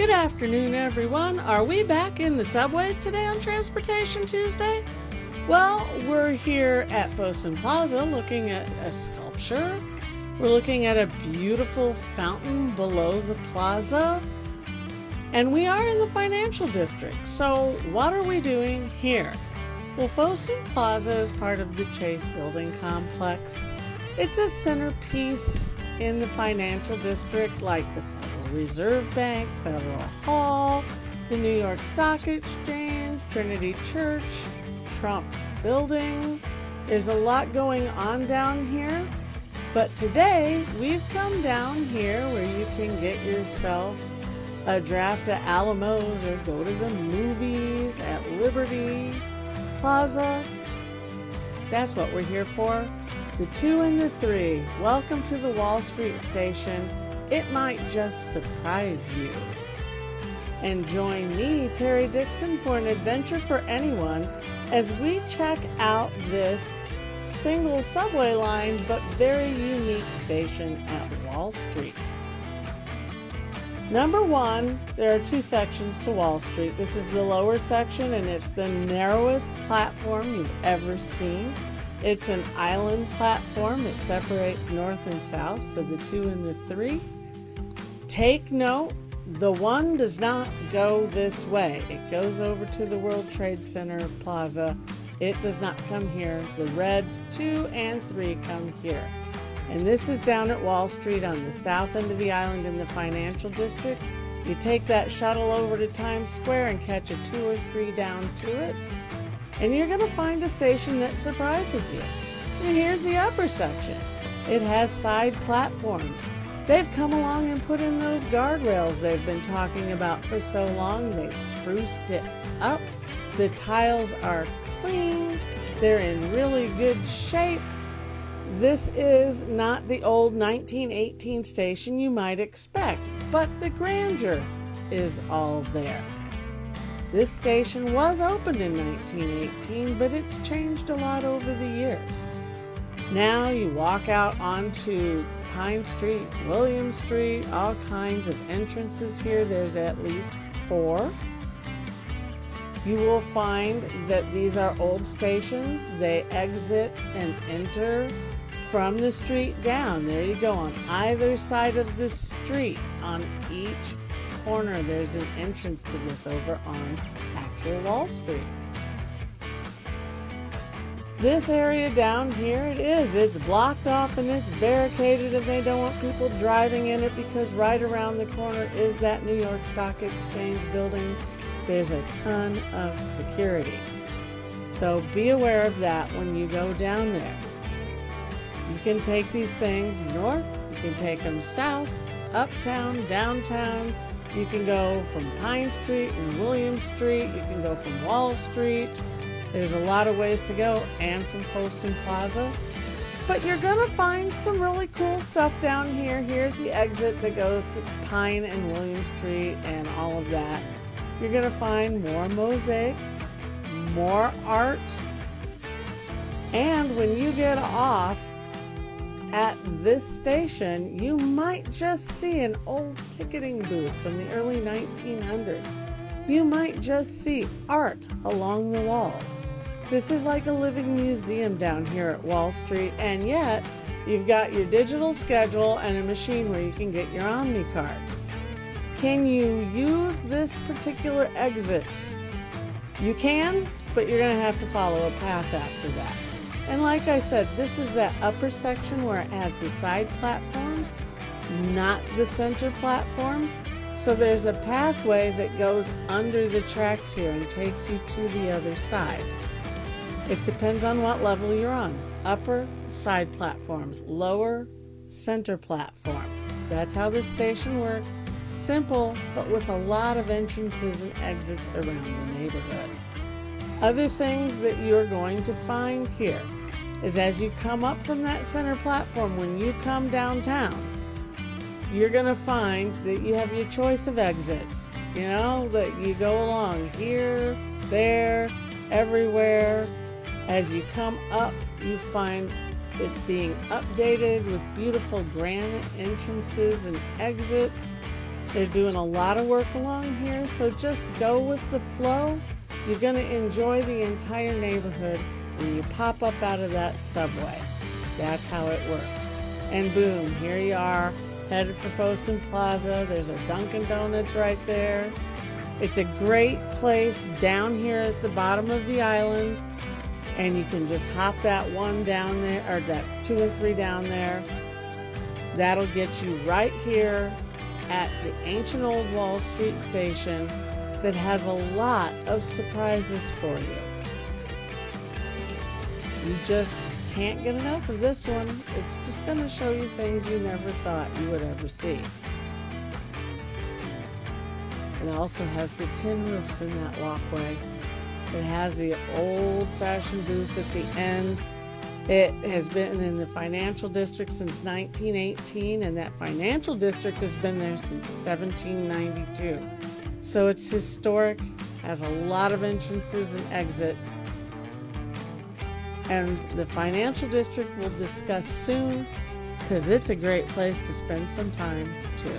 Good afternoon, everyone. Are we back in the subways today on Transportation Tuesday? Well, we're here at Fosun Plaza looking at a sculpture. We're looking at a beautiful fountain below the plaza. And we are in the financial district. So what are we doing here? Well, Fosun Plaza is part of the Chase building complex. It's a centerpiece in the financial district, like the Federal Reserve Bank, Federal Hall, the New York Stock Exchange, Trinity Church, Trump Building. There's a lot going on down here, but today we've come down here where you can get yourself a draft at Alamos or go to the movies at Liberty Plaza. That's what we're here for. The 2 and the 3. Welcome to the Wall Street Station. It might just surprise you. And join me, Terry Dixon, for an adventure for anyone as we check out this single subway line but very unique station at Wall Street. Number 1, there are 2 sections to Wall Street. This is the lower section, and it's the narrowest platform you've ever seen. It's an island platform. It separates north and south for the 2 and the 3. Take note, the 1 does not go this way. It goes over to the World Trade Center Plaza. It does not come here. The reds 2 and 3 come here. And this is down at Wall Street on the south end of the island in the financial district. You take that shuttle over to Times Square and catch a 2 or 3 down to it, and you're going to find a station that surprises you. And here's the upper section. It has side platforms. They've come along and put in those guardrails they've been talking about for so long. They've spruced it up. The tiles are clean. They're in really good shape. This is not the old 1918 station you might expect, but the grandeur is all there. This station was opened in 1918, but it's changed a lot over the years. Now you walk out onto Pine Street, William Street, all kinds of entrances here. There's at least 4. You will find that these are old stations. They exit and enter from the street down. There you go. On either side of the street, on each corner, there's an entrance to this over on actual Wall Street. This area down here, it's blocked off and it's barricaded, and they don't want people driving in it because right around the corner is that New York Stock Exchange building. There's a ton of security. So be aware of that when you go down there. You can take these things north, you can take them south, uptown, downtown. You can go from Pine Street and William Street. You can go from Wall Street. There's a lot of ways to go, and from Fosun Plaza. But you're going to find some really cool stuff down here. Here's the exit that goes to Pine and William Street and all of that. You're going to find more mosaics, more art. And when you get off at this station, you might just see an old ticketing booth from the early 1900s. You might just see art along the walls. This is like a living museum down here at Wall Street, and yet you've got your digital schedule and a machine where you can get your Omni card. Can you use this particular exit? You can, but you're going to have to follow a path after that. And like I said, this is that upper section where it has the side platforms, not the center platforms. So there's a pathway that goes under the tracks here and takes you to the other side. It depends on what level you're on. Upper, side platforms. Lower, center platform. That's how this station works. Simple, but with a lot of entrances and exits around the neighborhood. Other things that you're going to find here is as you come up from that center platform, when you come downtown, you're going to find that you have your choice of exits. You know, that you go along here, there, everywhere. As you come up, you find it being updated with beautiful granite entrances and exits. They're doing a lot of work along here, so just go with the flow. You're going to enjoy the entire neighborhood when you pop up out of that subway. That's how it works. And boom, here you are, headed for Fosun Plaza. There's a Dunkin' Donuts right there. It's a great place down here at the bottom of the island, and you can just hop that one down there, or that 2 and 3 down there. That'll get you right here at the ancient old Wall Street station that has a lot of surprises for you. You just can't get enough of this one. It's just going to show you things you never thought you would ever see. It also has the tin roofs in that walkway. It has the old-fashioned booth at the end. It has been in the financial district since 1918, and that financial district has been there since 1792. So it's historic, has a lot of entrances and exits. And the financial district we'll discuss soon, because it's a great place to spend some time too.